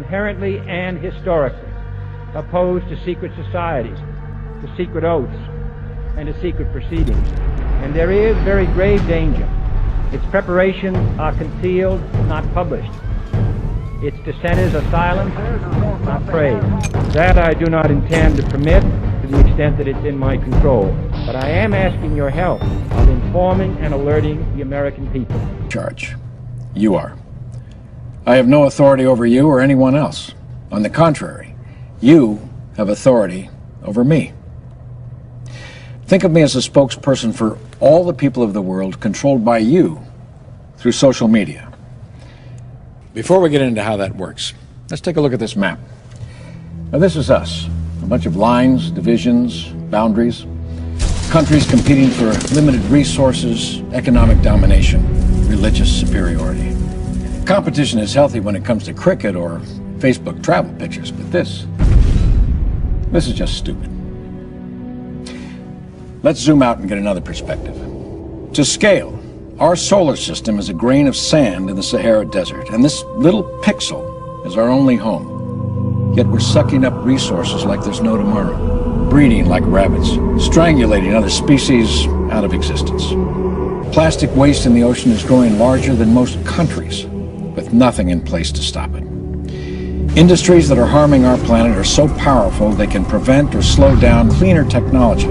inherently and historically opposed to secret societies, to secret oaths, and to secret proceedings. And there is very grave danger. Its preparations are concealed, not published. Its dissenters are silenced, not praised. That I do not intend to permit to the extent that it's in my control. But I am asking your help of informing and alerting the American people. Charge. You are. I have no authority over you or anyone else. On the contrary, you have authority over me. Think of me as a spokesperson for all the people of the world, controlled by you through social media. Before we get into how that works, let's take a look at this map. Now, this is us. A bunch of lines, divisions, boundaries, countries competing for limited resources, economic domination, religious superiority. Competition is healthy when it comes to cricket or Facebook travel pictures, but this is just stupid. Let's zoom out and get another perspective. To scale, our solar system is a grain of sand in the Sahara Desert, and this little pixel is our only home. Yet we're sucking up resources like there's no tomorrow, breeding like rabbits, strangulating other species out of existence. Plastic waste in the ocean is growing larger than most countries, with nothing in place to stop it. Industries that are harming our planet are so powerful they can prevent or slow down cleaner technology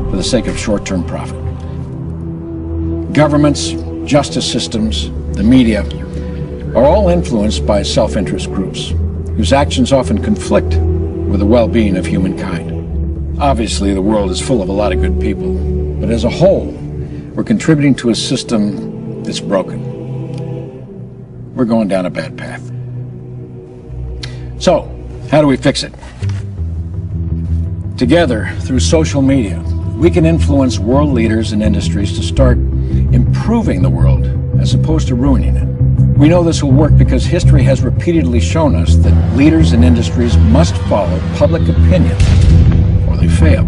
for the sake of short-term profit. Governments, justice systems, the media are all influenced by self-interest groups whose actions often conflict with the well-being of humankind. Obviously, the world is full of a lot of good people, but as a whole, we're contributing to a system that's broken. We're going down a bad path. So, how do we fix it? Together, through social media, we can influence world leaders and industries to start improving the world as opposed to ruining it. We know this will work because history has repeatedly shown us that leaders and industries must follow public opinion or they fail.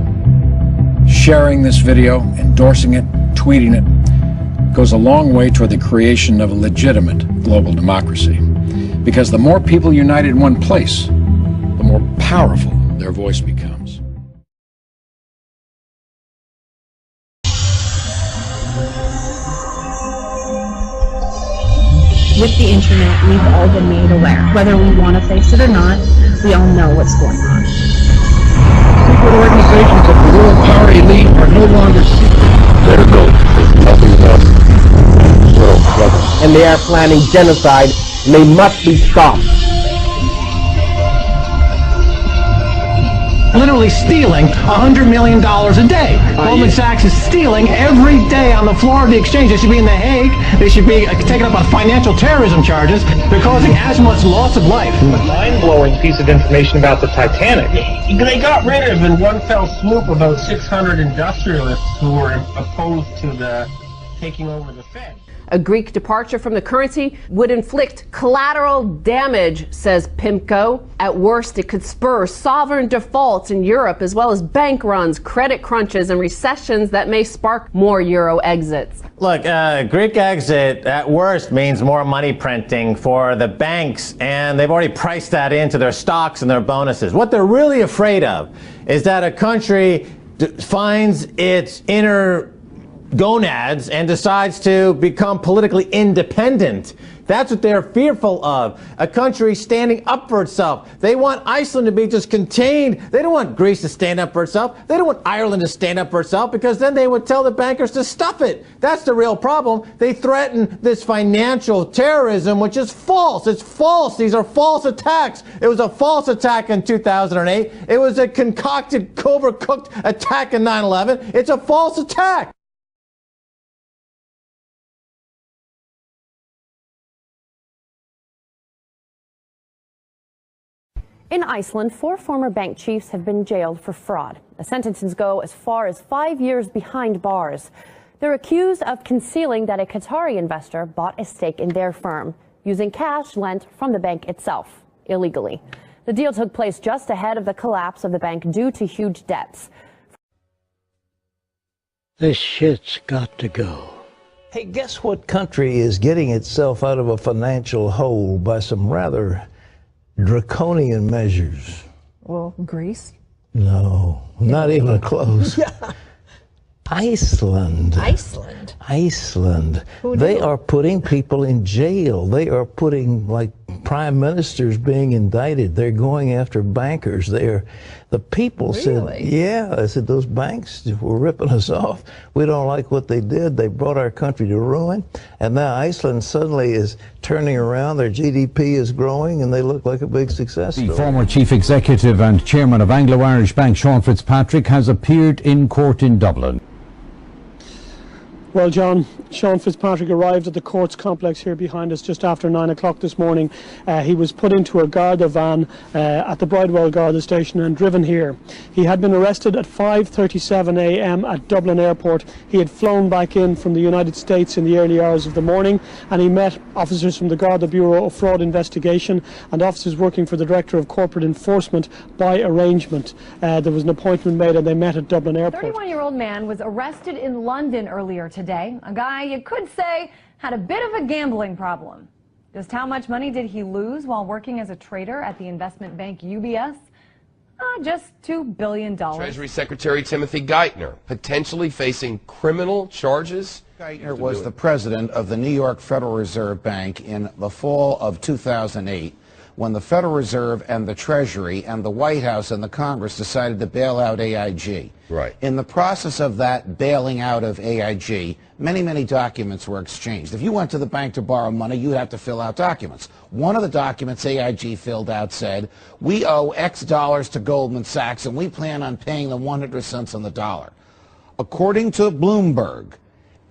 Sharing this video, endorsing it, tweeting it, goes a long way toward the creation of a legitimate global democracy. Because the more people unite in one place, the more powerful their voice becomes. With the internet, we've all been made aware. Whether we want to face it or not, we all know what's going on. Secret organizations of the world power elite are no longer secret. Their goal is nothing less than world government. And they are planning genocide, and they must be stopped. Literally stealing $100 million a day. Goldman Sachs is stealing every day on the floor of the exchange. They should be in The Hague. They should be taken up on financial terrorism charges. They're causing as much loss of life. A mind-blowing piece of information about the Titanic. They got rid of, in one fell swoop, about 600 industrialists who were opposed to the taking over the Fed. A Greek departure from the currency would inflict collateral damage, says PIMCO. At worst, it could spur sovereign defaults in Europe, as well as bank runs, credit crunches, and recessions that may spark more euro exits. Look, Greek exit at worst means more money printing for the banks, and they've already priced that into their stocks and their bonuses. What they're really afraid of is that a country finds its inner gonads and decides to become politically independent. That's what they're fearful of. A country standing up for itself. They want Iceland to be just contained. They don't want Greece to stand up for itself. They don't want Ireland to stand up for itself, because then they would tell the bankers to stuff it. That's the real problem. They threaten this financial terrorism, which is false. It's false. These are false attacks. It was a false attack in 2008. It was a concocted, overcooked attack in 9/11. It's a false attack. In Iceland, 4 former bank chiefs have been jailed for fraud. The sentences go as far as 5 years behind bars. They're accused of concealing that a Qatari investor bought a stake in their firm, using cash lent from the bank itself, illegally. The deal took place just ahead of the collapse of the bank due to huge debts. This shit's got to go. Hey, guess what country is getting itself out of a financial hole by some rather draconian measures. Well, Greece? No, not even close. Yeah. Iceland. Iceland. Iceland. Who They knew? are putting people in jail. They are putting, like, prime ministers being indicted. They're going after bankers. The people said, yeah, I said, those banks were ripping us off. We don't like what they did. They brought our country to ruin. And now Iceland suddenly is turning around. Their GDP is growing, and they look like a big success story. The former chief executive and chairman of Anglo-Irish Bank, Sean Fitzpatrick, has appeared in court in Dublin. Well, John, Sean Fitzpatrick arrived at the courts complex here behind us just after 9 o'clock this morning. He was put into a Garda van at the Bridewell Garda station and driven here. He had been arrested at 5:37 a.m. at Dublin Airport. He had flown back in from the United States in the early hours of the morning, and he met officers from the Garda Bureau of Fraud Investigation and officers working for the Director of Corporate Enforcement by arrangement. There was an appointment made and they met at Dublin Airport. 31-year-old man was arrested in London earlier today. A guy you could say had a bit of a gambling problem. Just how much money did he lose while working as a trader at the investment bank UBS? Just $2 billion. Treasury Secretary Timothy Geithner potentially facing criminal charges. Geithner was the president of the New York Federal Reserve Bank in the fall of 2008 when the Federal Reserve and the Treasury and the White House and the Congress decided to bail out AIG. Right. In the process of that bailing out of AIG, many documents were exchanged. If you went to the bank to borrow money, you'd have to fill out documents. One of the documents AIG filled out said, we owe X dollars to Goldman Sachs and we plan on paying them 100 cents on the dollar. According to Bloomberg,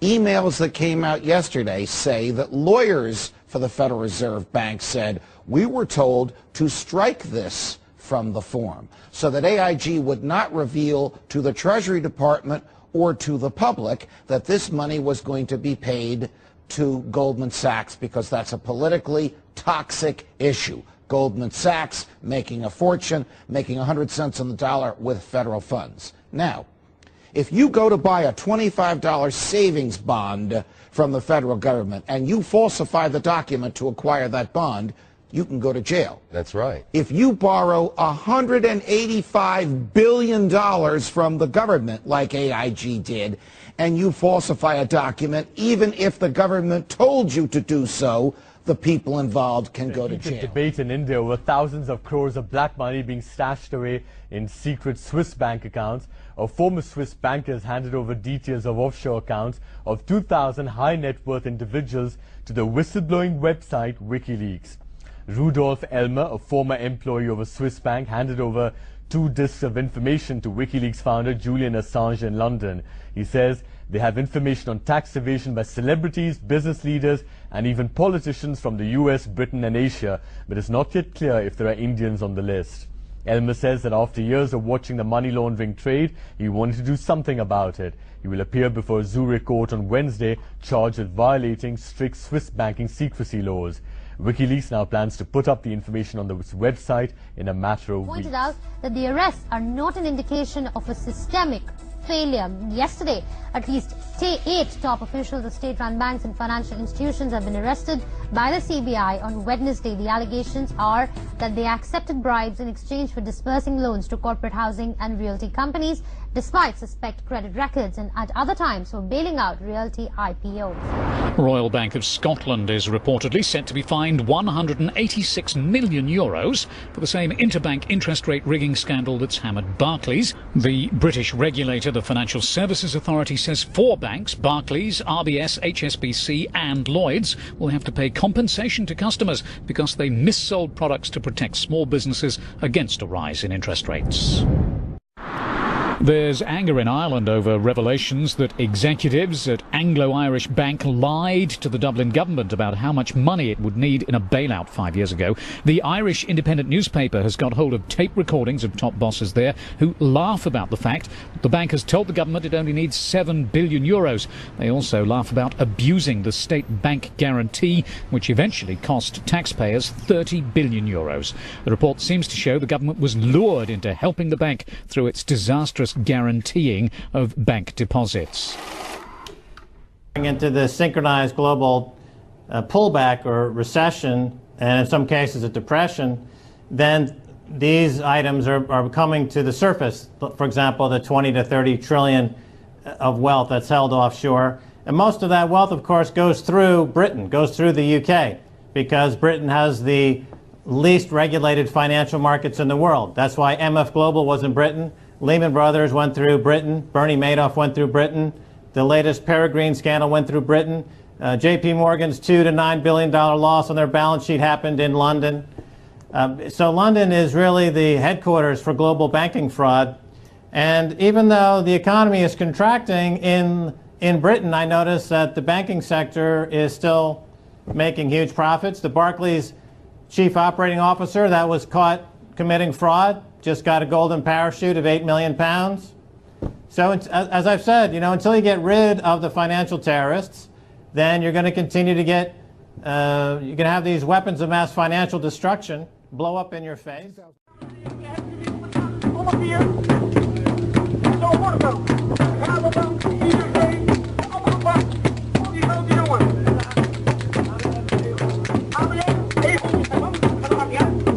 emails that came out yesterday say that lawyers for the Federal Reserve Bank said, we were told to strike this from the form so that AIG would not reveal to the Treasury Department or to the public that this money was going to be paid to Goldman Sachs because that's a politically toxic issue. Goldman Sachs making a fortune, making 100 cents on the dollar with federal funds. Now, if you go to buy a $25 savings bond from the federal government and you falsify the document to acquire that bond, you can go to jail. That's right. If you borrow $185 billion from the government, like AIG did, and you falsify a document, even if the government told you to do so, the people involved can go to jail. Debate in India over thousands of crores of black money being stashed away in secret Swiss bank accounts. A former Swiss banker has handed over details of offshore accounts of 2,000 high net worth individuals to the whistleblowing website WikiLeaks. Rudolf Elmer, a former employee of a Swiss bank, handed over 2 disks of information to WikiLeaks founder Julian Assange in London. He says they have information on tax evasion by celebrities, business leaders, and even politicians from the US, Britain, and Asia, but it's not yet clear if there are Indians on the list. Elmer says that after years of watching the money laundering trade, he wanted to do something about it. He will appear before a Zurich court on Wednesday, charged with violating strict Swiss banking secrecy laws. WikiLeaks now plans to put up the information on the website in a matter of weeks. Pointed out that the arrests are not an indication of a systemic failure. Yesterday, at least 8 top officials of state-run banks and financial institutions have been arrested by the CBI on Wednesday. The allegations are that they accepted bribes in exchange for disbursing loans to corporate housing and realty companies, despite suspect credit records, and at other times for bailing out realty IPOs. Royal Bank of Scotland is reportedly set to be fined €186 million for the same interbank interest rate rigging scandal that's hammered Barclays. The British regulator, the Financial Services Authority, says 4 banks, Barclays, RBS, HSBC and Lloyds, will have to pay compensation to customers because they missold products to protect small businesses against a rise in interest rates. There's anger in Ireland over revelations that executives at Anglo-Irish Bank lied to the Dublin government about how much money it would need in a bailout 5 years ago. The Irish Independent newspaper has got hold of tape recordings of top bosses there who laugh about the fact that the bank has told the government it only needs €7 billion. They also laugh about abusing the state bank guarantee, which eventually cost taxpayers €30 billion. The report seems to show the government was lured into helping the bank through its disastrous guaranteeing of bank deposits. Into the synchronized global pullback or recession, and in some cases a depression, then these items are coming to the surface. For example, the 20 to 30 trillion of wealth that's held offshore. And most of that wealth, of course, goes through Britain, goes through the UK, because Britain has the least regulated financial markets in the world. That's why MF Global was in Britain. Lehman Brothers went through Britain. Bernie Madoff went through Britain. The latest Peregrine scandal went through Britain. JP Morgan's $2 to $9 billion loss on their balance sheet happened in London. So London is really the headquarters for global banking fraud. And even though the economy is contracting in Britain, I notice that the banking sector is still making huge profits. The Barclays chief operating officer that was caught committing fraud just got a golden parachute of £8 million. So as I've said, until you get rid of the financial terrorists, then you're going to continue to get, you're going to have these weapons of mass financial destruction blow up in your face.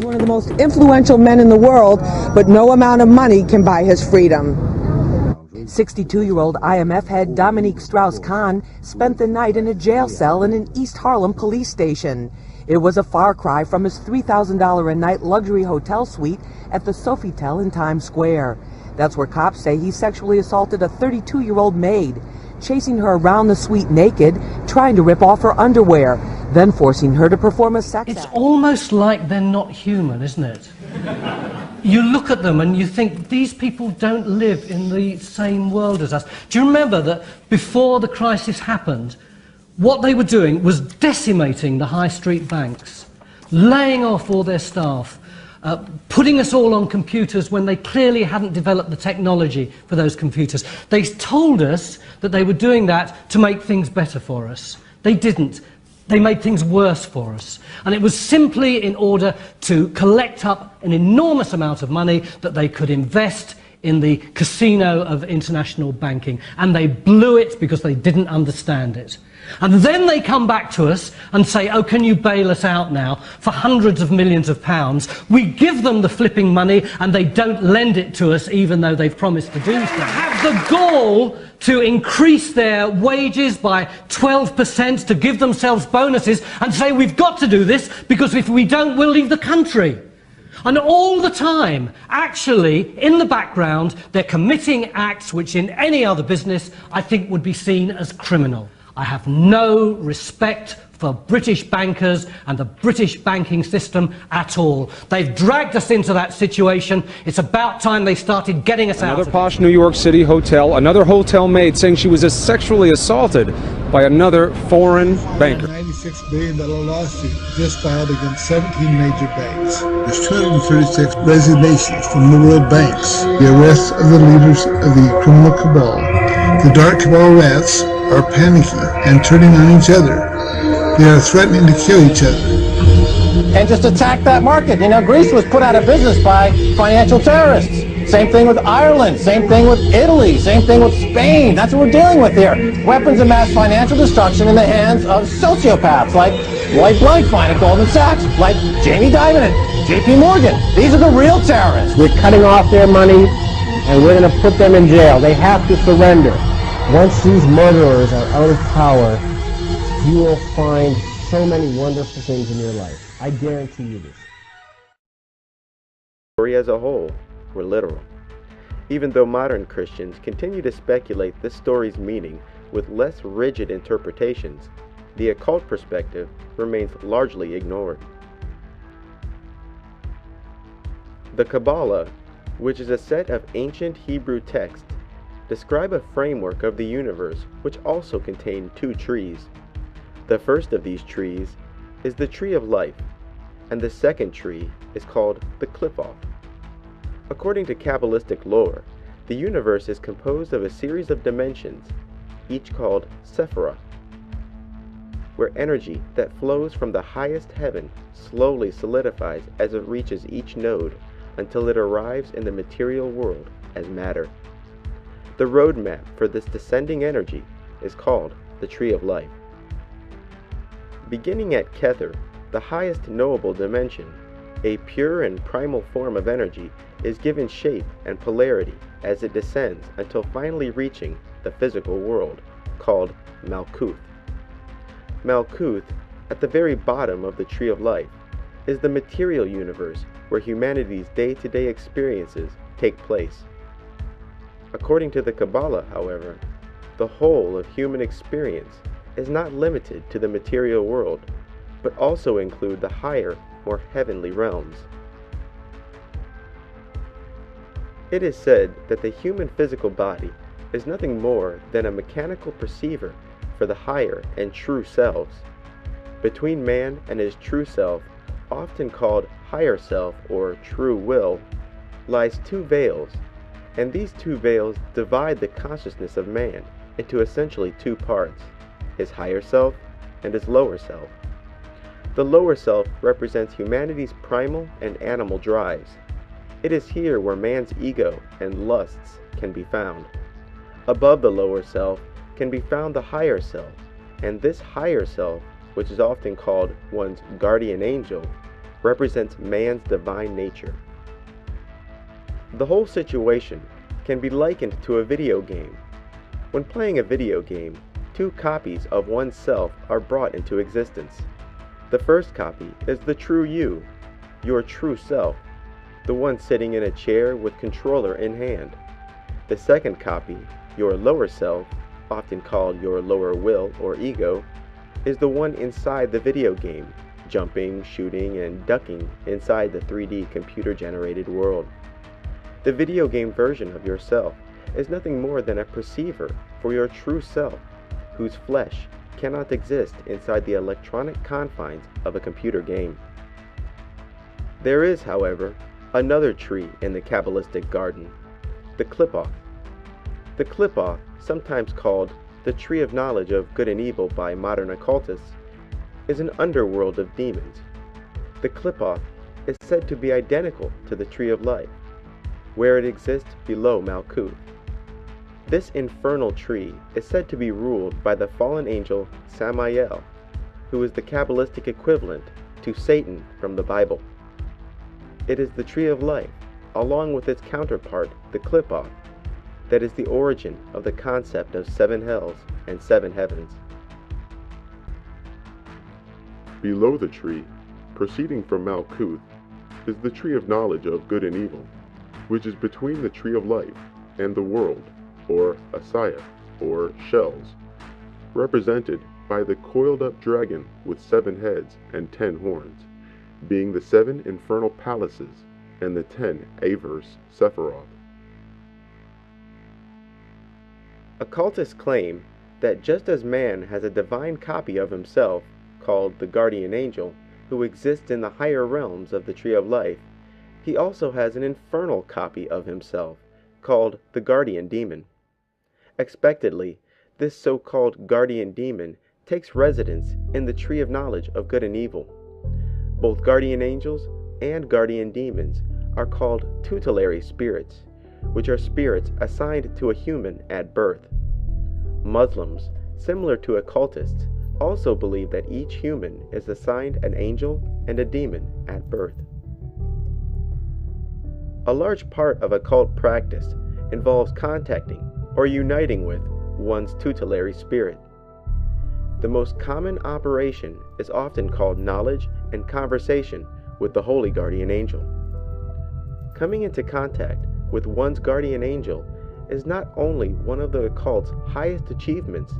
One of the most influential men in the world, but no amount of money can buy his freedom. 62-year-old IMF head Dominique Strauss-Kahn spent the night in a jail cell in an East Harlem police station. It was a far cry from his $3,000 a night luxury hotel suite at the Sofitel in Times Square. That's where cops say he sexually assaulted a 32-year-old maid, chasing her around the suite naked, trying to rip off her underwear, then forcing her to perform a sex act. It's almost like they're not human, isn't it? You look at them and you think, these people don't live in the same world as us. Do you remember that before the crisis happened, what they were doing was decimating the high street banks, laying off all their staff, putting us all on computers when they clearly hadn't developed the technology for those computers. They told us that they were doing that to make things better for us. They didn't. They made things worse for us. And it was simply in order to collect up an enormous amount of money that they could invest in the casino of international banking. And they blew it because they didn't understand it. And then they come back to us and say, oh, can you bail us out now for hundreds of millions of pounds? We give them the flipping money and they don't lend it to us even though they've promised to do so. They have the gall to increase their wages by 12%, to give themselves bonuses and say we've got to do this because if we don't, we'll leave the country. And all the time, actually, in the background, they're committing acts which in any other business I think would be seen as criminal. I have no respect for British bankers and the British banking system at all. They've dragged us into that situation. It's about time they started getting us out of it. Another posh New York City hotel, another hotel maid saying she was sexually assaulted by another foreign banker. $96 billion lawsuit just filed against 17 major banks. There's 236 resignations from the world banks. The arrests of the leaders of the criminal cabal. The dark cabal rats are panicking and turning on each other. They are threatening to kill each other. And just attack that market. Greece was put out of business by financial terrorists. Same thing with Ireland, same thing with Italy, same thing with Spain. That's what we're dealing with here. Weapons of mass financial destruction in the hands of sociopaths like Lloyd Blankfein at Goldman Sachs, like Jamie Dimon at JP Morgan. These are the real terrorists. We're cutting off their money and we're going to put them in jail. They have to surrender. Once these murderers are out of power, you will find so many wonderful things in your life. I guarantee you this. The story as a whole were literal. Even though modern Christians continue to speculate this story's meaning with less rigid interpretations, the occult perspective remains largely ignored. The Kabbalah, which is a set of ancient Hebrew texts, describe a framework of the universe which also contain two trees. The first of these trees is the tree of life, and the second tree is called the Qliphoth. According to Kabbalistic lore, the universe is composed of a series of dimensions, each called Sephirah, where energy that flows from the highest heaven slowly solidifies as it reaches each node until it arrives in the material world as matter. The roadmap for this descending energy is called the Tree of Life. Beginning at Kether, the highest knowable dimension, A pure and primal form of energy is given shape and polarity as it descends until finally reaching the physical world, called Malkuth. Malkuth, at the very bottom of the tree of life, is the material universe where humanity's day-to-day experiences take place. According to the Kabbalah, however, the whole of human experience is not limited to the material world, but also include the higher, more heavenly realms. It is said that the human physical body is nothing more than a mechanical perceiver for the higher and true selves. Between man and his true self, often called higher self or true will, lies two veils, and these two veils divide the consciousness of man into essentially two parts, his higher self and his lower self. The lower self represents humanity's primal and animal drives. It is here where man's ego and lusts can be found. Above the lower self can be found the higher self, and this higher self, which is often called one's guardian angel, represents man's divine nature. The whole situation can be likened to a video game. When playing a video game, two copies of oneself are brought into existence. The first copy is the true you, your true self, the one sitting in a chair with controller in hand. The second copy, your lower self, often called your lower will or ego, is the one inside the video game, jumping, shooting, and ducking inside the 3D computer-generated world. The video game version of yourself is nothing more than a perceiver for your true self, whose flesh cannot exist inside the electronic confines of a computer game. There is, however, another tree in the Kabbalistic garden, the Qliphoth. The Qliphoth, sometimes called the tree of knowledge of good and evil by modern occultists, is an underworld of demons. The Qliphoth is said to be identical to the tree of life, where it exists below Malkuth. This infernal tree is said to be ruled by the fallen angel Samael, who is the Kabbalistic equivalent to Satan from the Bible. It is the tree of life, along with its counterpart, the Qliphoth, that is the origin of the concept of 7 hells and 7 heavens. Below the tree, proceeding from Malkuth, is the tree of knowledge of good and evil, which is between the tree of life and the world, or Asaya, or shells, represented by the coiled-up dragon with 7 heads and 10 horns, being the 7 infernal palaces and the 10 Averse Sephiroth. Occultists claim that just as man has a divine copy of himself, called the guardian angel, who exists in the higher realms of the tree of life, he also has an infernal copy of himself, called the guardian demon. Expectedly, this so-called guardian demon takes residence in the tree of knowledge of good and evil. Both guardian angels and guardian demons are called tutelary spirits, which are spirits assigned to a human at birth. Muslims, similar to occultists, also believe that each human is assigned an angel and a demon at birth. A large part of occult practice involves contacting or uniting with one's tutelary spirit. The most common operation is often called knowledge and conversation with the holy guardian angel. Coming into contact with one's guardian angel is not only one of the occult's highest achievements,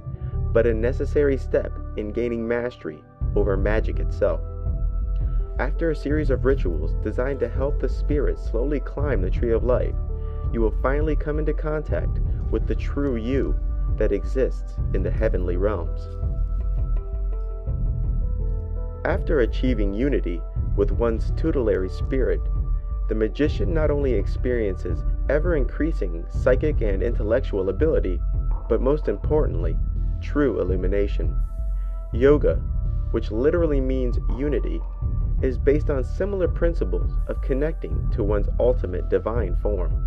but a necessary step in gaining mastery over magic itself. After a series of rituals designed to help the spirit slowly climb the tree of life, you will finally come into contact with the true you that exists in the heavenly realms. After achieving unity with one's tutelary spirit, the magician not only experiences ever-increasing psychic and intellectual ability, but most importantly, true illumination. Yoga, which literally means unity, is based on similar principles of connecting to one's ultimate divine form.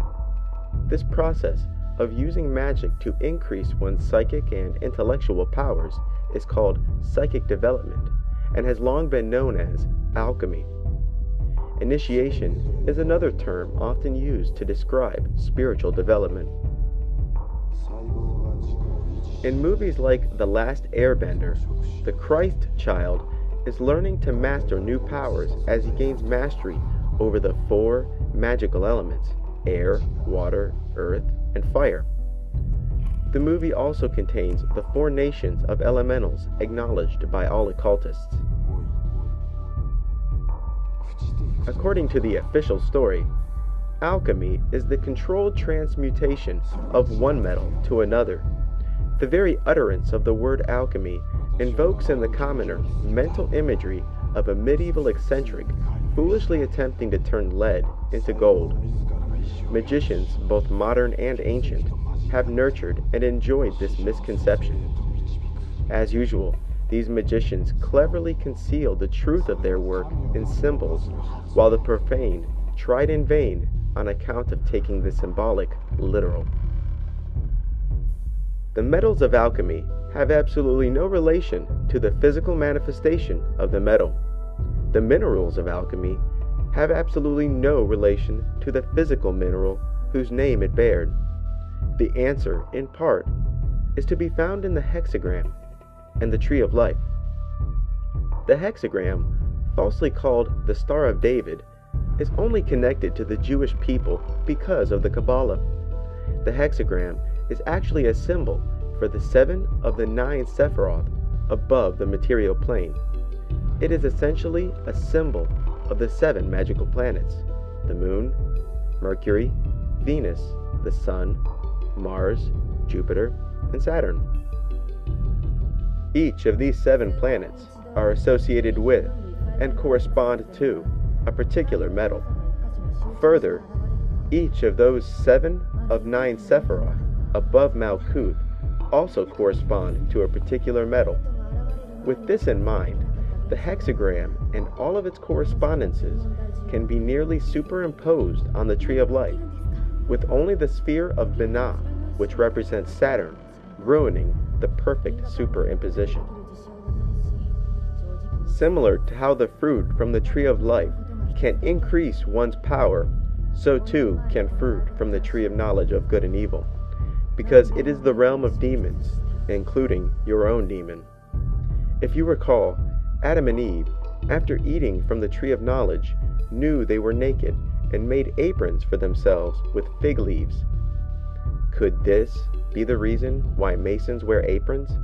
This process of using magic to increase one's psychic and intellectual powers is called psychic development and has long been known as alchemy. Initiation is another term often used to describe spiritual development. In movies like The Last Airbender, the Christ child is learning to master new powers as he gains mastery over the 4 magical elements: air, water, earth, and fire. The movie also contains the 4 nations of elementals acknowledged by all occultists. According to the official story, alchemy is the controlled transmutation of one metal to another. The very utterance of the word alchemy invokes in the commoner mental imagery of a medieval eccentric foolishly attempting to turn lead into gold. Magicians, both modern and ancient, have nurtured and enjoyed this misconception. As usual, these magicians cleverly conceal the truth of their work in symbols, while the profane tried in vain on account of taking the symbolic literal. The metals of alchemy have absolutely no relation to the physical manifestation of the metal. The minerals of alchemy have absolutely no relation to the physical mineral whose name it bared. The answer, in part, is to be found in the hexagram and the tree of life. The hexagram, falsely called the Star of David, is only connected to the Jewish people because of the Kabbalah. The hexagram is actually a symbol for the 7 of the 9 Sephiroth above the material plane. It is essentially a symbol of the 7 magical planets: the Moon, Mercury, Venus, the Sun, Mars, Jupiter, and Saturn. Each of these 7 planets are associated with and correspond to a particular metal. Further, each of those 7 of 9 Sephiroth above Malkuth also correspond to a particular metal. With this in mind, the hexagram and all of its correspondences can be nearly superimposed on the Tree of Life, with only the sphere of Binah, which represents Saturn, ruining the perfect superimposition. Similar to how the fruit from the Tree of Life can increase one's power, so too can fruit from the Tree of Knowledge of Good and Evil, because it is the realm of demons, including your own demon. If you recall, Adam and Eve, after eating from the Tree of Knowledge, knew they were naked and made aprons for themselves with fig leaves. Could this be the reason why Masons wear aprons?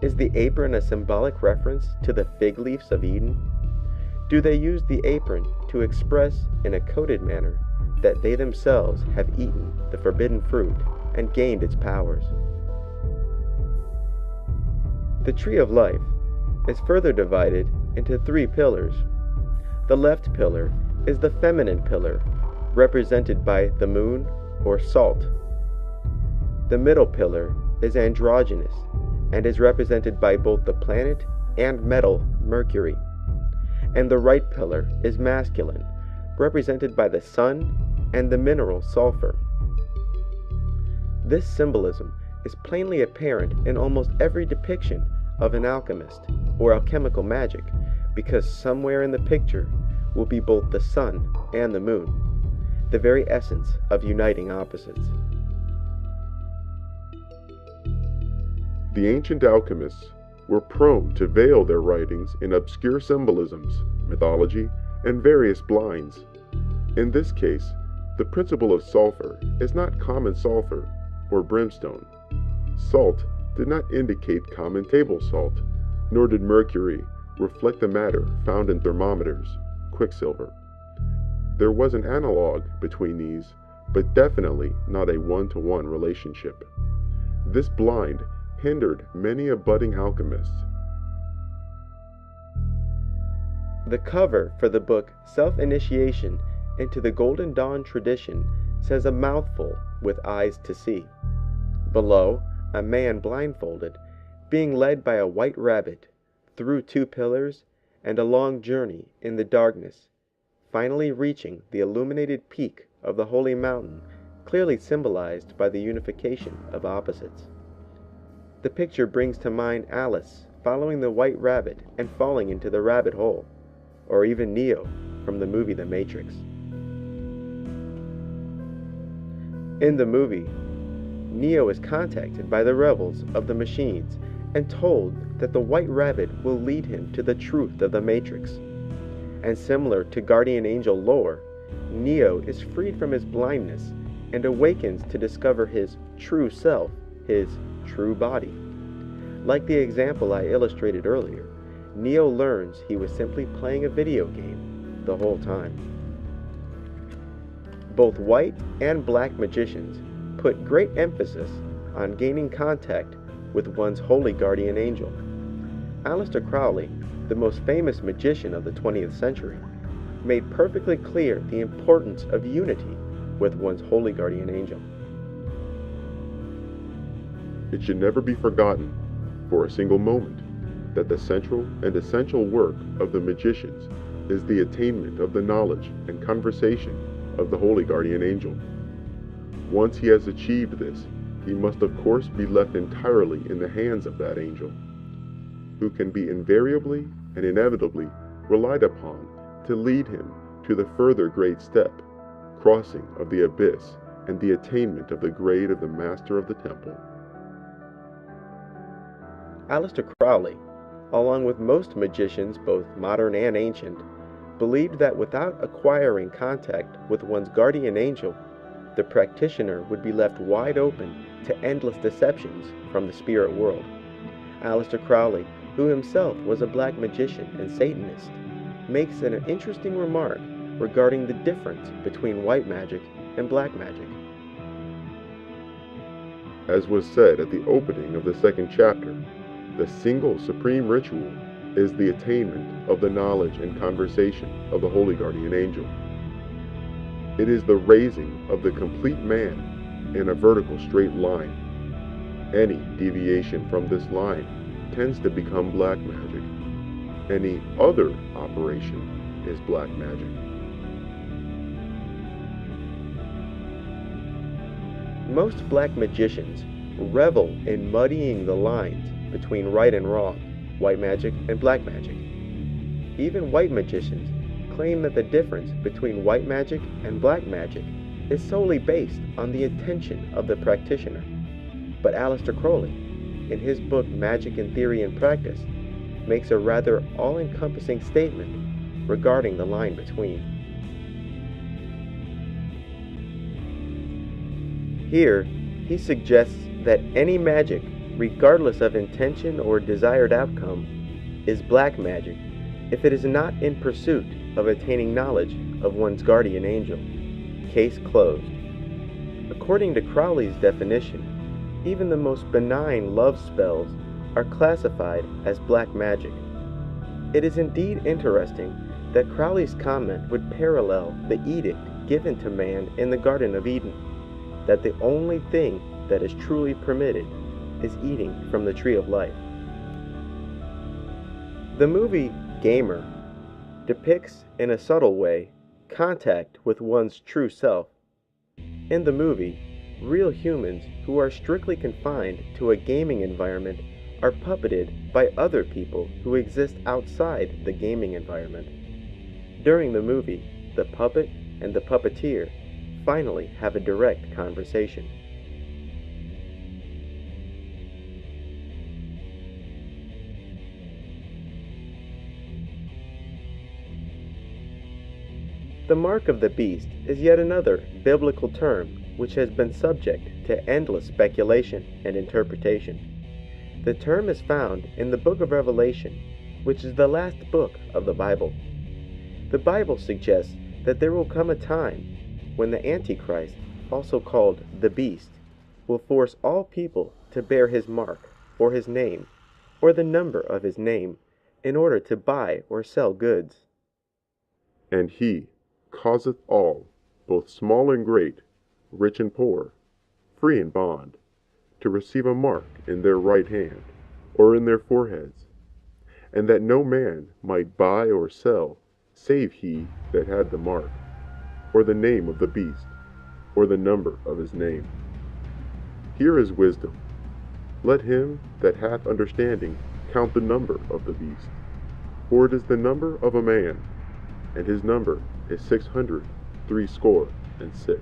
Is the apron a symbolic reference to the fig leaves of Eden? Do they use the apron to express in a coded manner that they themselves have eaten the forbidden fruit and gained its powers? The Tree of Life is further divided into 3 pillars. The left pillar is the feminine pillar, represented by the moon or salt. The middle pillar is androgynous and is represented by both the planet and metal Mercury. And the right pillar is masculine, represented by the sun and the mineral sulfur. This symbolism is plainly apparent in almost every depiction of an alchemist or alchemical magic, because somewhere in the picture will be both the sun and the moon, the very essence of uniting opposites. The ancient alchemists were prone to veil their writings in obscure symbolisms, mythology, and various blinds. In this case, the principle of sulfur is not common sulfur or brimstone. Salt did not indicate common table salt, nor did mercury reflect the matter found in thermometers, quicksilver. There was an analog between these, but definitely not a one-to-one relationship. This blind hindered many a budding alchemist. The cover for the book Self-Initiation into the Golden Dawn Tradition says a mouthful with eyes to see. Below, a man blindfolded, being led by a white rabbit through 2 pillars and a long journey in the darkness, finally reaching the illuminated peak of the holy mountain, clearly symbolized by the unification of opposites. The picture brings to mind Alice following the white rabbit and falling into the rabbit hole, or even Neo from the movie The Matrix. In the movie, Neo is contacted by the rebels of the machines and told that the White Rabbit will lead him to the truth of the Matrix. And similar to Guardian Angel lore, Neo is freed from his blindness and awakens to discover his true self, his true body. Like the example I illustrated earlier, Neo learns he was simply playing a video game the whole time. Both white and black magicians put great emphasis on gaining contact with one's holy guardian angel. Aleister Crowley, the most famous magician of the 20th century, made perfectly clear the importance of unity with one's holy guardian angel. It should never be forgotten for a single moment that the central and essential work of the magicians is the attainment of the knowledge and conversation of the holy guardian angel. Once he has achieved this, he must of course be left entirely in the hands of that angel, who can be invariably and inevitably relied upon to lead him to the further great step, crossing of the abyss and the attainment of the grade of the master of the temple. Aleister Crowley, along with most magicians, both modern and ancient, believed that without acquiring contact with one's guardian angel, the practitioner would be left wide open to endless deceptions from the spirit world. Aleister Crowley, who himself was a black magician and Satanist, makes an interesting remark regarding the difference between white magic and black magic. As was said at the opening of the second chapter, the single supreme ritual is the attainment of the knowledge and conversation of the holy guardian angel. It is the raising of the complete man in a vertical straight line. Any deviation from this line tends to become black magic. Any other operation is black magic. Most black magicians revel in muddying the lines between right and wrong, white magic and black magic. Even white magicians claim that the difference between white magic and black magic is solely based on the intention of the practitioner. But Aleister Crowley, in his book Magic in Theory and Practice, makes a rather all-encompassing statement regarding the line between. Here, he suggests that any magic, regardless of intention or desired outcome, is black magic if it is not in pursuit of attaining knowledge of one's guardian angel. Case closed. According to Crowley's definition, even the most benign love spells are classified as black magic. It is indeed interesting that Crowley's comment would parallel the edict given to man in the Garden of Eden, that the only thing that is truly permitted is eating from the tree of life. The movie Gamer depicts in a subtle way contact with one's true self. In the movie, real humans who are strictly confined to a gaming environment are puppeted by other people who exist outside the gaming environment. During the movie, the puppet and the puppeteer finally have a direct conversation. The mark of the beast is yet another biblical term which has been subject to endless speculation and interpretation. The term is found in the book of Revelation, which is the last book of the Bible. The Bible suggests that there will come a time when the Antichrist, also called the beast, will force all people to bear his mark, or his name, or the number of his name, in order to buy or sell goods. And he causeth all, both small and great, rich and poor, free and bond, to receive a mark in their right hand, or in their foreheads, and that no man might buy or sell, save he that had the mark, or the name of the beast, or the number of his name. Here is wisdom. Let him that hath understanding count the number of the beast, for it is the number of a man, and his number is 666.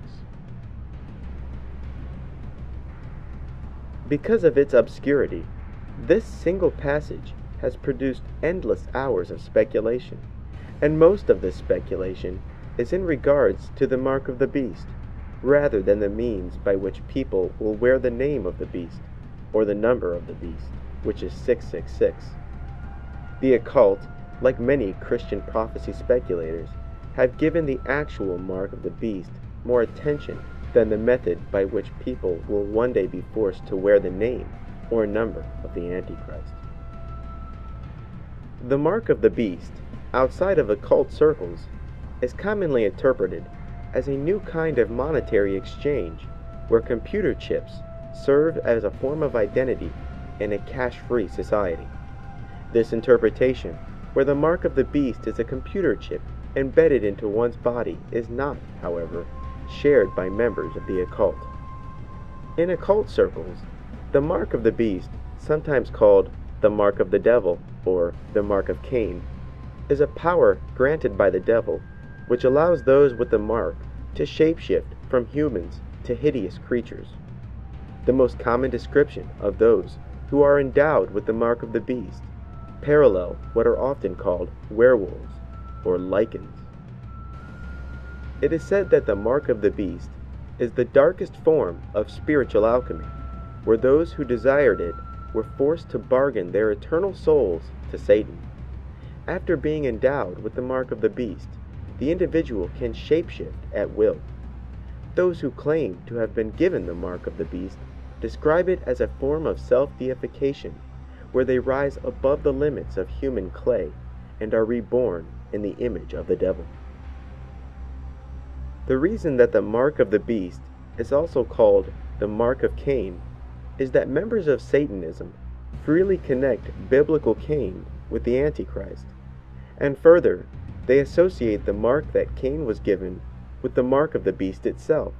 Because of its obscurity, this single passage has produced endless hours of speculation, and most of this speculation is in regards to the mark of the beast, rather than the means by which people will wear the name of the beast, or the number of the beast, which is 666. The occult, like many Christian prophecy speculators, have given the actual mark of the beast more attention than the method by which people will one day be forced to wear the name or number of the Antichrist. The mark of the beast, outside of occult circles, is commonly interpreted as a new kind of monetary exchange where computer chips serve as a form of identity in a cash-free society. This interpretation, where the mark of the beast is a computer chip embedded into one's body, is not, however, shared by members of the occult. In occult circles, the mark of the beast, sometimes called the mark of the devil or the mark of Cain, is a power granted by the devil which allows those with the mark to shapeshift from humans to hideous creatures. The most common description of those who are endowed with the mark of the beast parallel what are often called werewolves or lycans. It is said that the mark of the beast is the darkest form of spiritual alchemy, where those who desired it were forced to bargain their eternal souls to Satan. After being endowed with the mark of the beast, the individual can shapeshift at will. Those who claim to have been given the mark of the beast describe it as a form of self-deification, where they rise above the limits of human clay and are reborn in the image of the devil. The reason that the mark of the beast is also called the mark of Cain is that members of Satanism freely connect biblical Cain with the Antichrist, and further, they associate the mark that Cain was given with the mark of the beast itself.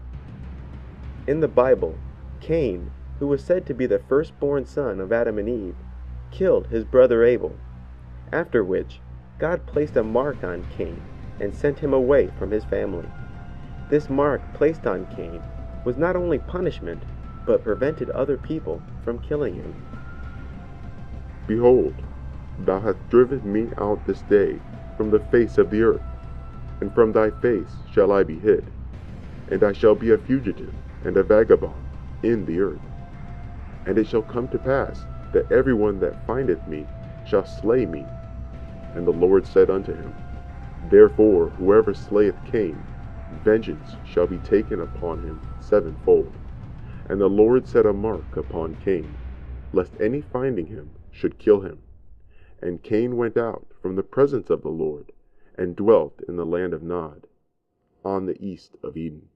In the Bible, Cain, who was said to be the firstborn son of Adam and Eve, killed his brother Abel, after which God placed a mark on Cain and sent him away from his family. This mark placed on Cain was not only punishment, but prevented other people from killing him. Behold, thou hast driven me out this day from the face of the earth, and from thy face shall I be hid, and I shall be a fugitive and a vagabond in the earth. And it shall come to pass that everyone that findeth me shall slay me. And the Lord said unto him, Therefore whoever slayeth Cain, vengeance shall be taken upon him sevenfold. And the Lord set a mark upon Cain, lest any finding him should kill him. And Cain went out from the presence of the Lord, and dwelt in the land of Nod, on the east of Eden.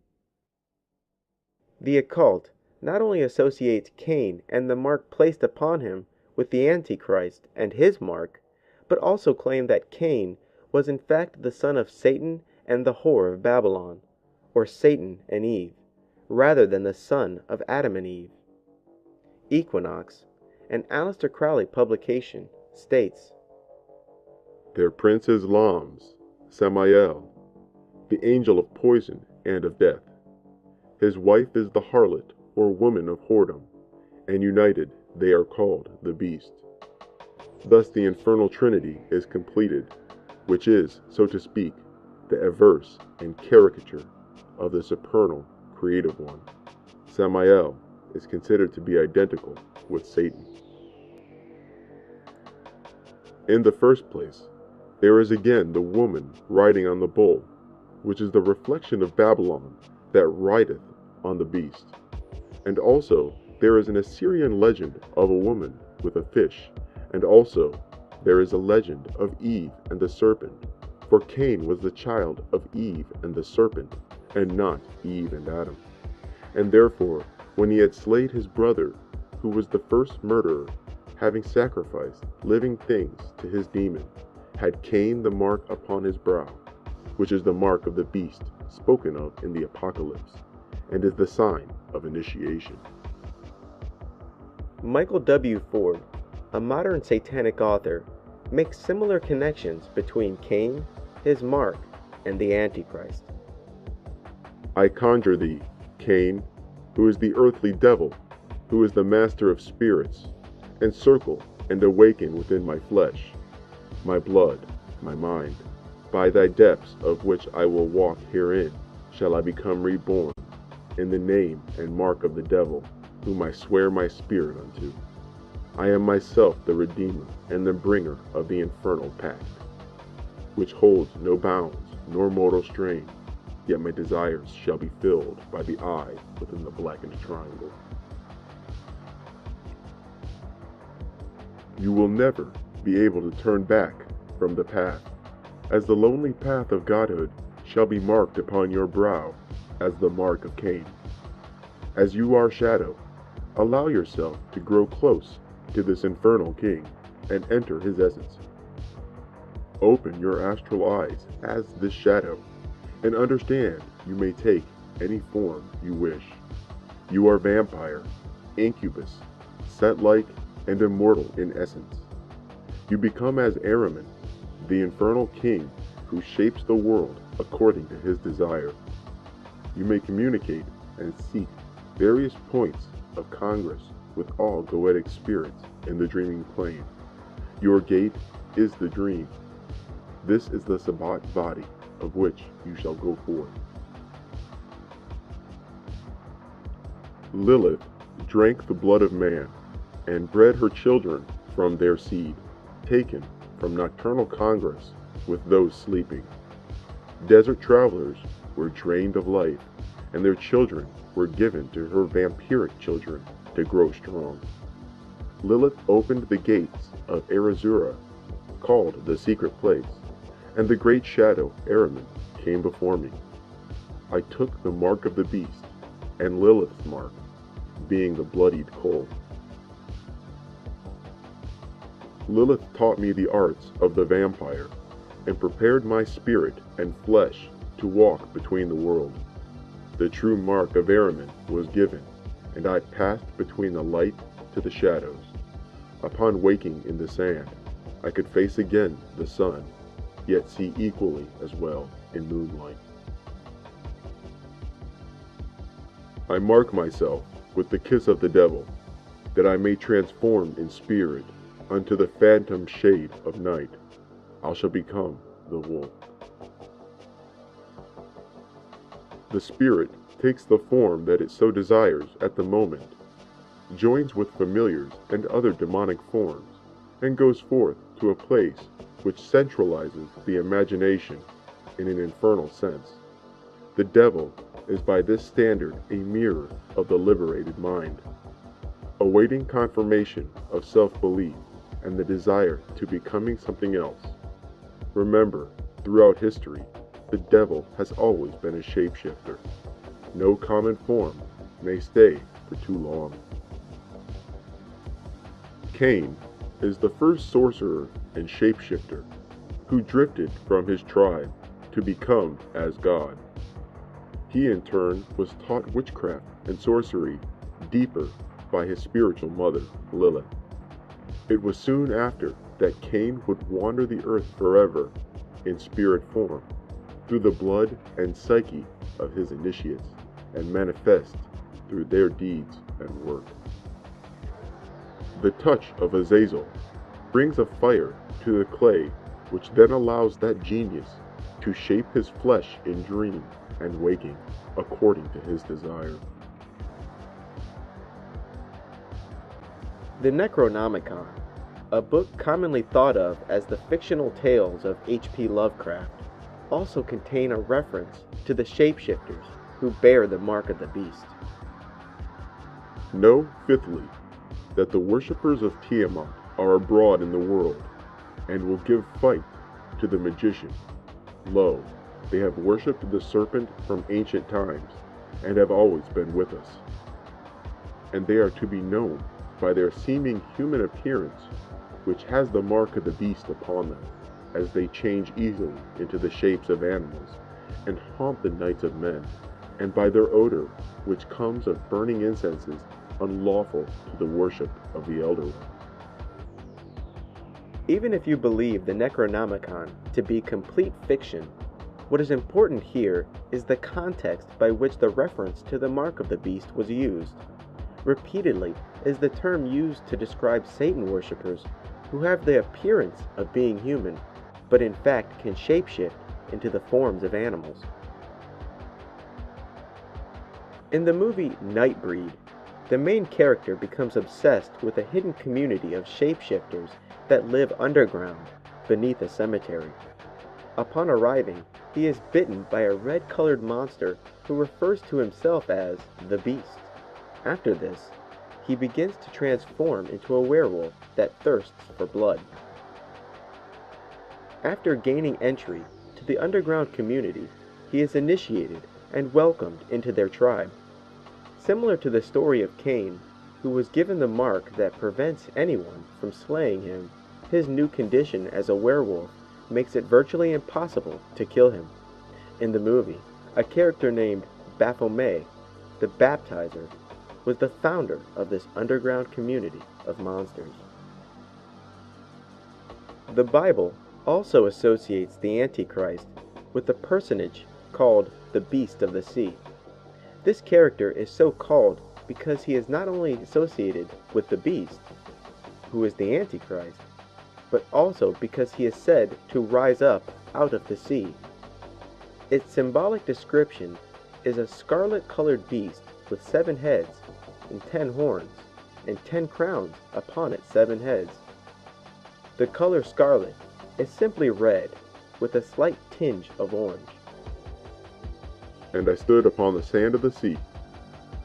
The occult not only associates Cain and the mark placed upon him with the Antichrist and his mark, but also claim that Cain was in fact the son of Satan and the whore of Babylon, or Satan and Eve, rather than the son of Adam and Eve. Equinox, an Aleister Crowley publication, states, Their prince is Lams, Samael, the angel of poison and of death. His wife is the harlot, or woman of whoredom, and united they are called the beast. Thus the infernal trinity is completed, which is, so to speak, the averse and caricature of the supernal creative one. Samael is considered to be identical with Satan. In the first place, there is again the woman riding on the bull, which is the reflection of Babylon that rideth on the beast. And also there is an Assyrian legend of a woman with a fish, and also there is a legend of Eve and the serpent, for Cain was the child of Eve and the serpent, and not Eve and Adam. And therefore, when he had slayed his brother, who was the first murderer, having sacrificed living things to his demon, had Cain the mark upon his brow, which is the mark of the beast spoken of in the Apocalypse, and is the sign of initiation. Michael W. Ford, a modern satanic author, makes similar connections between Cain, his mark, and the Antichrist. I conjure thee, Cain, who is the earthly devil, who is the master of spirits, encircle and awaken within my flesh, my blood, my mind. By thy depths of which I will walk herein, shall I become reborn, in the name and mark of the devil, whom I swear my spirit unto. I am myself the Redeemer and the bringer of the infernal pact, which holds no bounds nor mortal strain, yet my desires shall be filled by the eye within the blackened triangle. You will never be able to turn back from the path, as the lonely path of godhood shall be marked upon your brow as the mark of Cain. As you are shadow, allow yourself to grow close to this infernal king and enter his essence. Open your astral eyes as this shadow and understand you may take any form you wish. You are vampire, incubus, set-like, and immortal in essence. You become as Ahriman, the infernal king who shapes the world according to his desire. You may communicate and seek various points of congress with all goetic spirits in the dreaming plane. Your gate is the dream. This is the Sabbat body of which you shall go forth. Lilith drank the blood of man and bred her children from their seed, taken from nocturnal congress with those sleeping. Desert travelers were drained of life, and their children were given to her vampiric children to grow strong. Lilith opened the gates of Arazura, called the secret place, and the great shadow Ahriman came before me. I took the mark of the beast, and Lilith's mark, being the bloodied coal. Lilith taught me the arts of the vampire, and prepared my spirit and flesh to walk between the world. The true mark of Ahriman was given, and I passed between the light to the shadows. Upon waking in the sand, I could face again the sun, yet see equally as well in moonlight. I mark myself with the kiss of the devil, that I may transform in spirit unto the phantom shade of night. I shall become the wolf. The spirit takes the form that it so desires at the moment, joins with familiars and other demonic forms, and goes forth to a place which centralizes the imagination in an infernal sense. The devil is by this standard a mirror of the liberated mind, awaiting confirmation of self-belief and the desire to becoming something else. Remember, throughout history, the devil has always been a shapeshifter. No common form may stay for too long. Cain is the first sorcerer and shapeshifter who drifted from his tribe to become as God. He in turn was taught witchcraft and sorcery deeper by his spiritual mother, Lilith. It was soon after that Cain would wander the earth forever in spirit form, through the blood and psyche of his initiates, and manifest through their deeds and work. The touch of Azazel brings a fire to the clay, which then allows that genius to shape his flesh in dream and waking according to his desire. The Necronomicon, a book commonly thought of as the fictional tales of H.P. Lovecraft, also contain a reference to the shapeshifters who bear the mark of the beast. Know, fifthly, that the worshippers of Tiamat are abroad in the world, and will give fight to the magician. Lo, they have worshipped the serpent from ancient times, and have always been with us. And they are to be known by their seeming human appearance, which has the mark of the beast upon them, as they change easily into the shapes of animals, and haunt the nights of men, and by their odor, which comes of burning incenses unlawful to the worship of the Elder One. Even if you believe the Necronomicon to be complete fiction, What is important here is the context by which the reference to the mark of the beast was used. Repeatedly is the term used to describe Satan worshippers who have the appearance of being human, but in fact can shapeshift into the forms of animals. In the movie Nightbreed, the main character becomes obsessed with a hidden community of shapeshifters that live underground beneath a cemetery. Upon arriving, he is bitten by a red-colored monster who refers to himself as the Beast. After this, he begins to transform into a werewolf that thirsts for blood. After gaining entry to the underground community, he is initiated and welcomed into their tribe. Similar to the story of Cain, who was given the mark that prevents anyone from slaying him, his new condition as a werewolf makes it virtually impossible to kill him. In the movie, a character named Baphomet, the Baptizer, was the founder of this underground community of monsters. The Bible also associates the Antichrist with a personage called the Beast of the Sea. This character is so called because he is not only associated with the beast, who is the Antichrist, but also because he is said to rise up out of the sea. Its symbolic description is a scarlet-colored beast with 7 heads and 10 horns, and 10 crowns upon its 7 heads. The color scarlet is simply red, with a slight tinge of orange. And I stood upon the sand of the sea,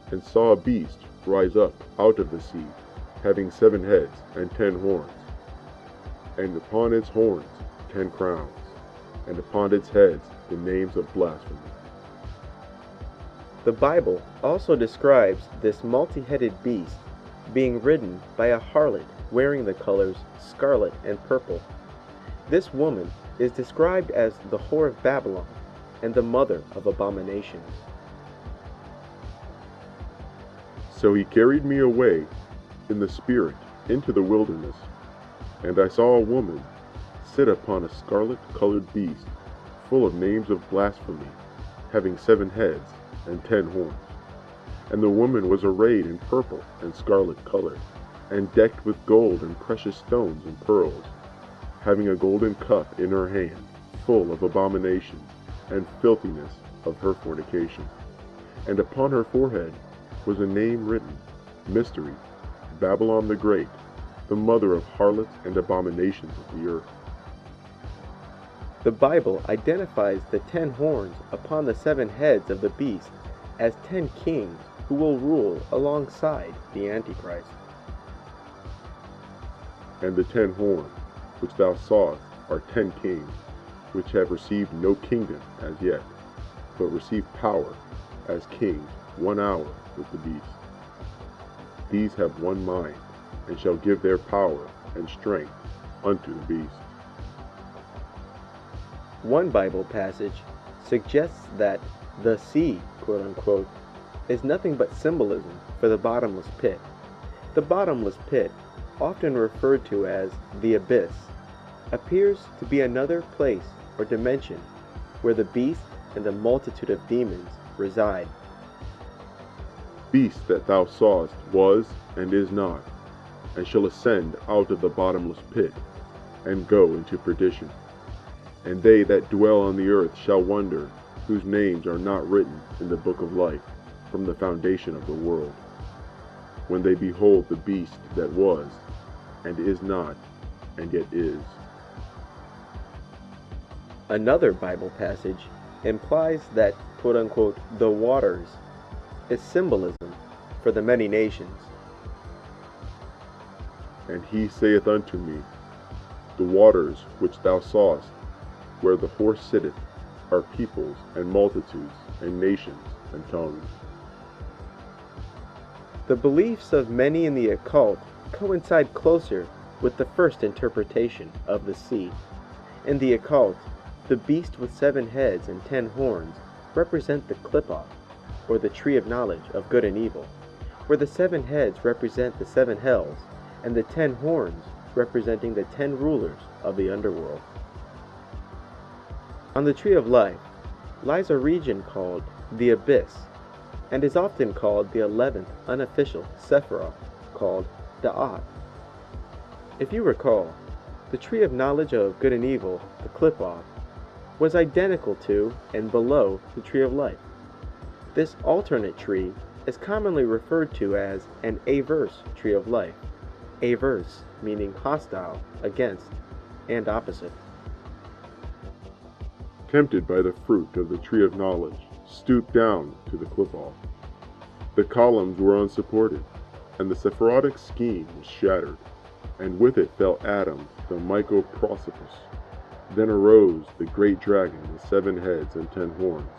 and saw a beast rise up out of the sea, having 7 heads and 10 horns, and upon its horns 10 crowns, and upon its heads the names of blasphemy. The Bible also describes this multi-headed beast being ridden by a harlot wearing the colors scarlet and purple. This woman is described as the whore of Babylon and the mother of abominations. So he carried me away in the spirit into the wilderness, and I saw a woman sit upon a scarlet-colored beast, full of names of blasphemy, having 7 heads and 10 horns. And the woman was arrayed in purple and scarlet color, and decked with gold and precious stones and pearls, having a golden cup in her hand, full of abominations and filthiness of her fornication. And upon her forehead was a name written, Mystery, Babylon the Great, the mother of harlots and abominations of the earth. The Bible identifies the 10 horns upon the 7 heads of the beast as 10 kings who will rule alongside the Antichrist. And the 10 horns which thou sawest are 10 kings, which have received no kingdom as yet, but receive power as kings 1 hour with the beast. These have one mind, and shall give their power and strength unto the beast. One Bible passage suggests that the sea, quote-unquote, is nothing but symbolism for the bottomless pit. The bottomless pit, often referred to as the abyss, appears to be another place or dimension where the beast and a multitude of demons reside. Beast that thou sawest was and is not, and shall ascend out of the bottomless pit, and go into perdition. And they that dwell on the earth shall wonder, whose names are not written in the book of life from the foundation of the world, when they behold the beast that was, and is not, and yet is. Another Bible passage implies that, quote-unquote, the waters is symbolism for the many nations. And he saith unto me, the waters which thou sawest, where the horse sitteth, are peoples and multitudes and nations and tongues. The beliefs of many in the occult coincide closer with the first interpretation of the sea. In the occult, the beast with 7 heads and 10 horns represent the Qliphoth, or the tree of knowledge of good and evil, where the 7 heads represent the 7 hells, and the 10 horns representing the 10 rulers of the underworld. On the tree of life, lies a region called the Abyss, and is often called the 11th unofficial Sephiroth, called Da'at. If you recall, the tree of knowledge of good and evil, the Qliphoth, was identical to and below the tree of life. This alternate tree is commonly referred to as an averse tree of life, averse meaning hostile, against, and opposite. Tempted by the fruit of the tree of knowledge, stooped down to the Qliphoth. The columns were unsupported, and the Sephirotic scheme was shattered, and with it fell Adam, the Mycoprosopus. Then arose the great dragon with 7 heads and 10 horns,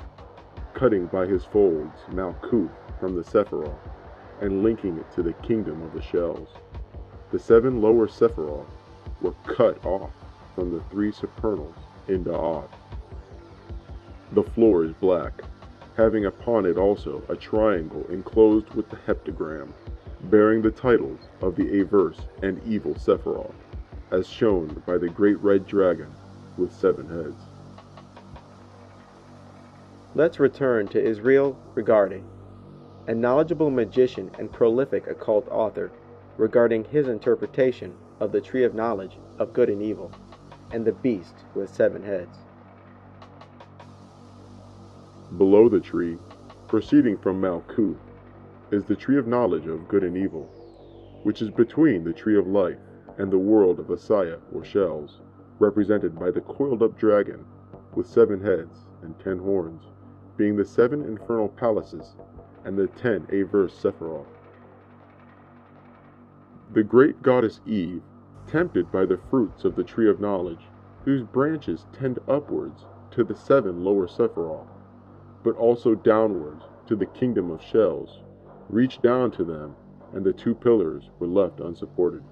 cutting by his folds Malkuth from the Sephiroth, and linking it to the kingdom of the shells. The 7 lower Sephiroth were cut off from the 3 supernals in Da'at. The floor is black, having upon it also a triangle enclosed with the heptagram, bearing the titles of the averse and evil Sephiroth, as shown by the great red dragon with 7 heads. Let's return to Israel Regardie, a knowledgeable magician and prolific occult author, regarding his interpretation of the tree of knowledge of good and evil, and the beast with 7 heads. Below the tree, proceeding from Malkuth, is the tree of knowledge of good and evil, which is between the tree of life and the world of Asaya or shells, represented by the coiled-up dragon with 7 heads and 10 horns, being the 7 infernal palaces and the 10 averse Sephiroth. The great goddess Eve, tempted by the fruits of the tree of knowledge, whose branches tend upwards to the 7 lower Sephiroth, but also downwards to the kingdom of shells, reached down to them, and the 2 pillars were left unsupported.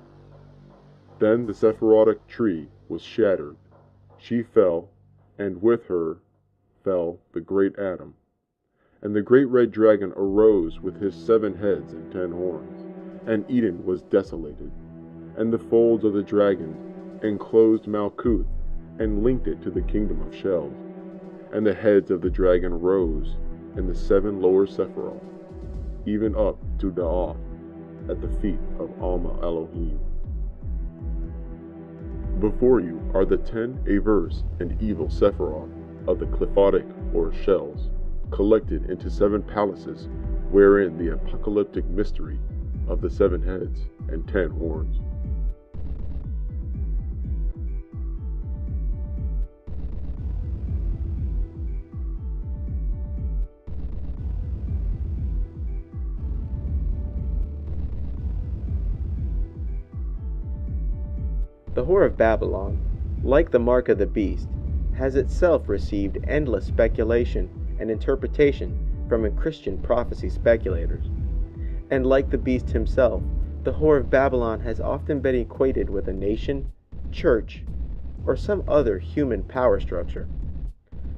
Then the Sephirotic tree was shattered. She fell, and with her fell the great Adam. And the great red dragon arose with his 7 heads and 10 horns, and Eden was desolated. And the folds of the dragon enclosed Malkuth, and linked it to the kingdom of shells. And the heads of the dragon rose in the 7 lower Sephiroth, even up to Da'at, at the feet of Alma Elohim. Before you are the 10 averse and evil Sephiroth of the Qliphotic or shells, collected into 7 palaces, wherein the apocalyptic mystery of the 7 heads and 10 horns. The Whore of Babylon, like the mark of the beast, has itself received endless speculation and interpretation from Christian prophecy speculators. And like the beast himself, the Whore of Babylon has often been equated with a nation, church, or some other human power structure.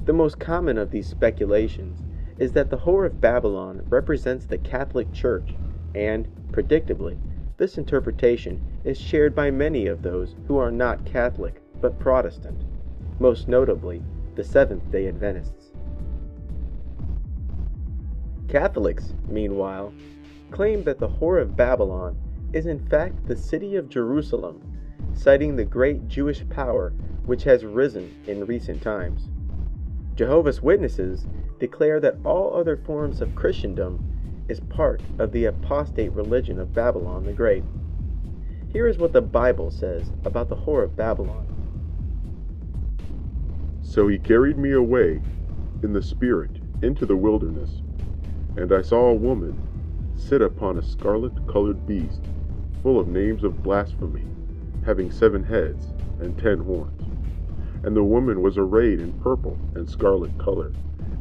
The most common of these speculations is that the Whore of Babylon represents the Catholic Church, and, predictably, this interpretation is shared by many of those who are not Catholic but Protestant, most notably the Seventh-day Adventists. Catholics, meanwhile, claim that the Whore of Babylon is in fact the city of Jerusalem, citing the great Jewish power which has risen in recent times. Jehovah's Witnesses declare that all other forms of Christendom is part of the apostate religion of Babylon the Great. Here is what the Bible says about the Whore of Babylon. So he carried me away in the spirit into the wilderness, and I saw a woman sit upon a scarlet-colored beast, full of names of blasphemy, having 7 heads and 10 horns. And the woman was arrayed in purple and scarlet color,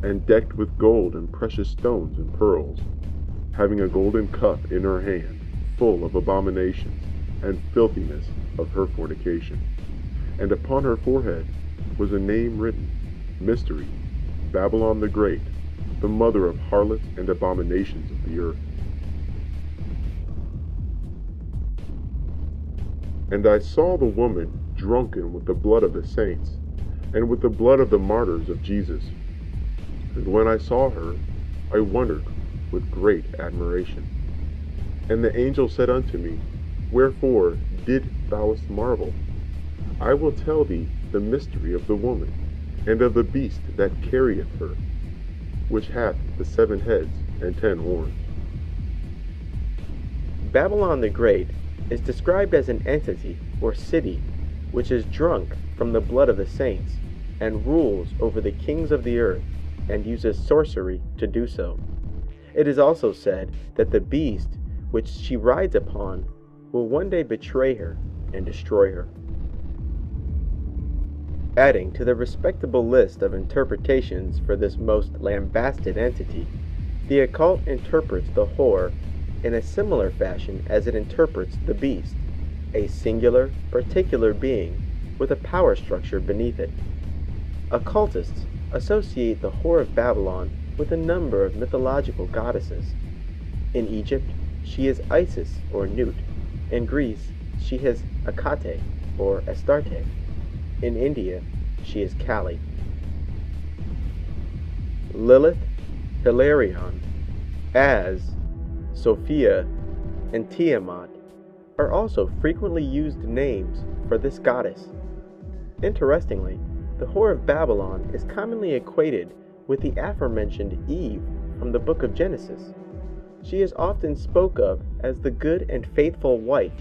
and decked with gold and precious stones and pearls, having a golden cup in her hand, full of abominations and filthiness of her fornication. And upon her forehead was a name written, Mystery, Babylon the Great, the mother of harlots and abominations of the earth. And I saw the woman drunken with the blood of the saints, and with the blood of the martyrs of Jesus. And when I saw her, I wondered with great admiration. And the angel said unto me, Wherefore didst thou marvel? I will tell thee the mystery of the woman, and of the beast that carrieth her, which hath the 7 heads and 10 horns. Babylon the Great is described as an entity or city which is drunk from the blood of the saints and rules over the kings of the earth and uses sorcery to do so. It is also said that the beast which she rides upon will one day betray her and destroy her. Adding to the respectable list of interpretations for this most lambasted entity, the occult interprets the whore in a similar fashion as it interprets the beast, a singular, particular being with a power structure beneath it. Occultists associate the whore of Babylon with a number of mythological goddesses. In Egypt, she is Isis or Nut. In Greece, she is Hecate or Astarte. In India, she is Kali. Lilith, Hilarion, Az, Sophia, and Tiamat are also frequently used names for this goddess. Interestingly, the whore of Babylon is commonly equated with the aforementioned Eve from the book of Genesis. She is often spoke of as the good and faithful wife,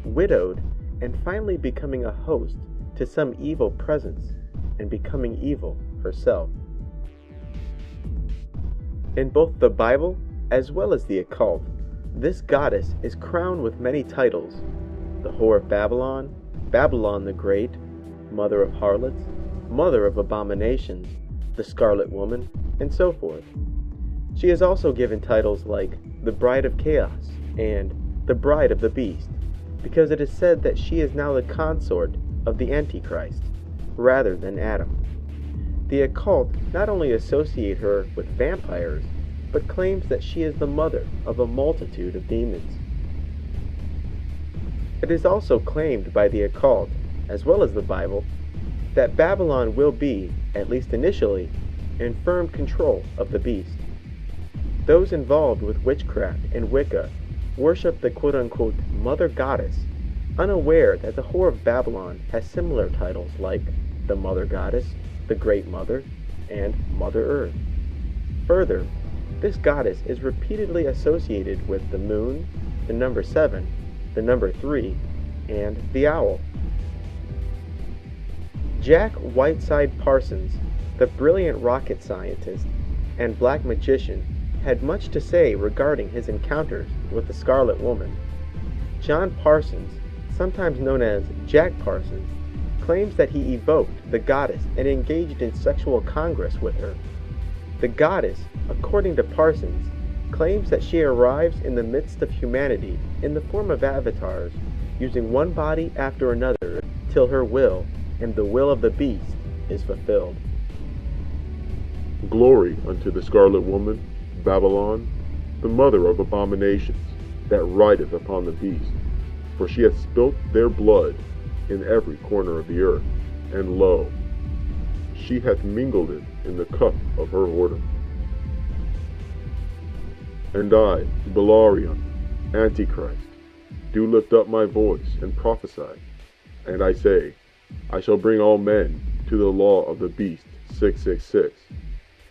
widowed, and finally becoming a host to some evil presence and becoming evil herself. In both the Bible as well as the occult, this goddess is crowned with many titles: the whore of Babylon, Babylon the Great, mother of harlots, mother of abominations, the scarlet woman, and so forth. She is also given titles like the bride of chaos and the bride of the beast, because it is said that she is now the consort of the Antichrist, rather than Adam. The occult not only associate her with vampires, but claims that she is the mother of a multitude of demons. It is also claimed by the occult, as well as the Bible, that Babylon will be, at least initially, in firm control of the beast. Those involved with witchcraft and Wicca worship the quote-unquote mother goddess, unaware that the whore of Babylon has similar titles like the mother goddess, the great mother, and Mother Earth. Further, this goddess is repeatedly associated with the moon, the number 7, the number 3, and the owl. Jack Whiteside Parsons, the brilliant rocket scientist and black magician, had much to say regarding his encounters with the Scarlet Woman. John Parsons, sometimes known as Jack Parsons, claims that he evoked the goddess and engaged in sexual congress with her. The goddess, according to Parsons, claims that she arrives in the midst of humanity in the form of avatars, using one body after another till her will and the will of the beast is fulfilled. Glory unto the Scarlet Woman, Babylon, the mother of abominations, that rideth upon the beast. For she hath spilt their blood in every corner of the earth, and lo, she hath mingled it in the cup of her whoredom. And I, Belarion, Antichrist, do lift up my voice and prophesy, and I say, I shall bring all men to the law of the beast 666,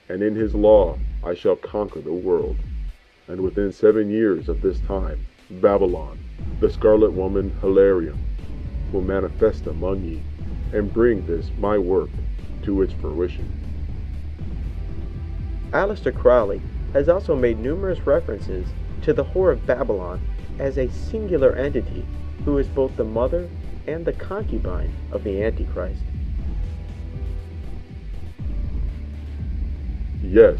and in his law I shall conquer the world. And within 7 years of this time, Babylon, the Scarlet Woman Hilarion, will manifest among ye, and bring this my work to its fruition. Aleister Crowley has also made numerous references to the whore of Babylon as a singular entity who is both the mother and the concubine of the Antichrist. Yes,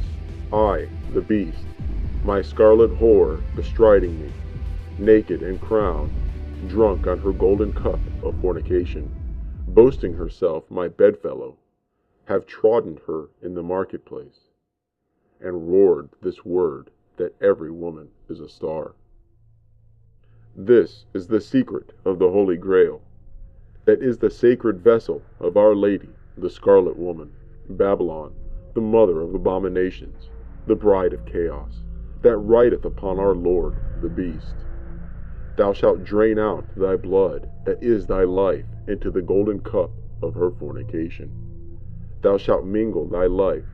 I, the beast, my scarlet whore bestriding me, naked and crowned, drunk on her golden cup of fornication, boasting herself my bedfellow, have trodden her in the marketplace, and roared this word that every woman is a star. This is the secret of the Holy Grail, that is the sacred vessel of Our Lady, the Scarlet Woman, Babylon, the mother of abominations, the bride of chaos, that rideth upon our Lord, the beast. Thou shalt drain out thy blood, that is thy life, into the golden cup of her fornication. Thou shalt mingle thy life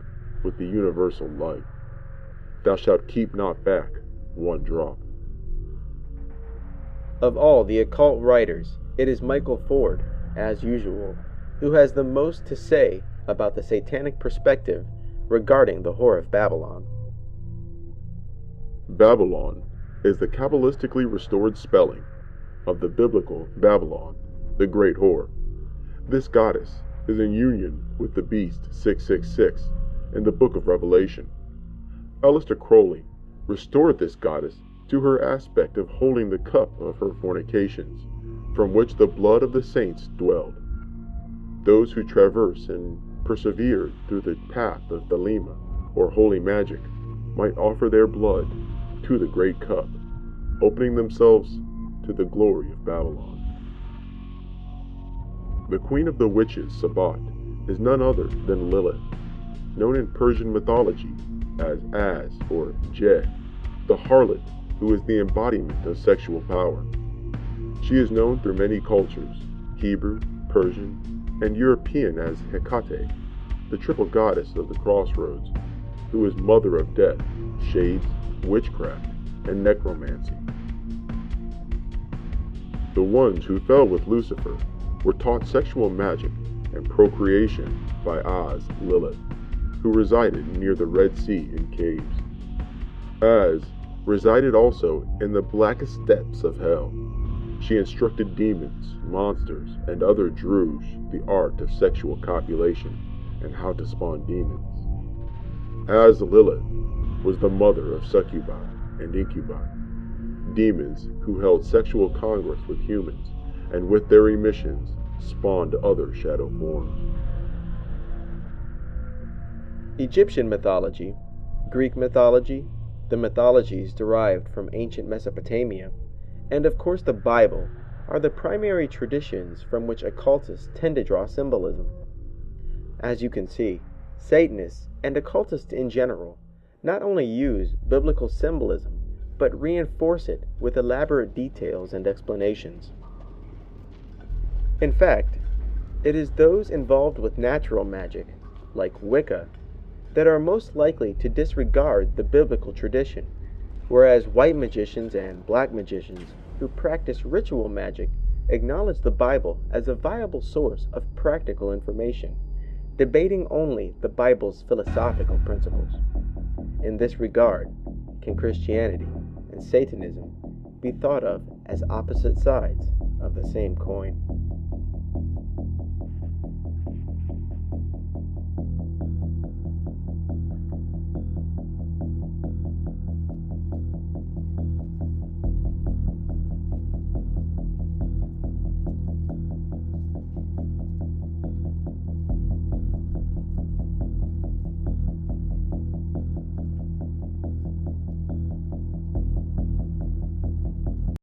with the universal life. Thou shalt keep not back one drop. Of all the occult writers, it is Michael Ford, as usual, who has the most to say about the satanic perspective regarding the Whore of Babylon. Babylon is the Kabbalistically restored spelling of the biblical Babylon, the great whore. This goddess is in union with the beast 666 in the book of Revelation. Aleister Crowley restored this goddess to her aspect of holding the cup of her fornications, from which the blood of the saints dwelled. Those who traverse and persevere through the path of Thelema, or holy magic, might offer their blood to the great cup, opening themselves to the glory of Babylon. The queen of the witches, Sabbat, is none other than Lilith, known in Persian mythology as or Je, the harlot who is the embodiment of sexual power. She is known through many cultures, Hebrew, Persian, and European as Hecate, the triple goddess of the crossroads, who is mother of death, shades, witchcraft, and necromancy. The ones who fell with Lucifer were taught sexual magic and procreation by Az, Lilith, who resided near the Red Sea in caves. Az resided also in the blackest depths of hell. She instructed demons, monsters, and other Druze the art of sexual copulation and how to spawn demons. Az Lilith was the mother of succubi and incubi, demons who held sexual congress with humans and with their emissions spawned other shadow forms. Egyptian mythology, Greek mythology, the mythologies derived from ancient Mesopotamia, and of course the Bible are the primary traditions from which occultists tend to draw symbolism. As you can see, Satanists and occultists in general not only use biblical symbolism, but reinforce it with elaborate details and explanations. In fact, it is those involved with natural magic, like Wicca, that are most likely to disregard the biblical tradition, whereas white magicians and black magicians who practice ritual magic acknowledge the Bible as a viable source of practical information, debating only the Bible's philosophical principles. In this regard, can Christianity and Satanism be thought of as opposite sides of the same coin?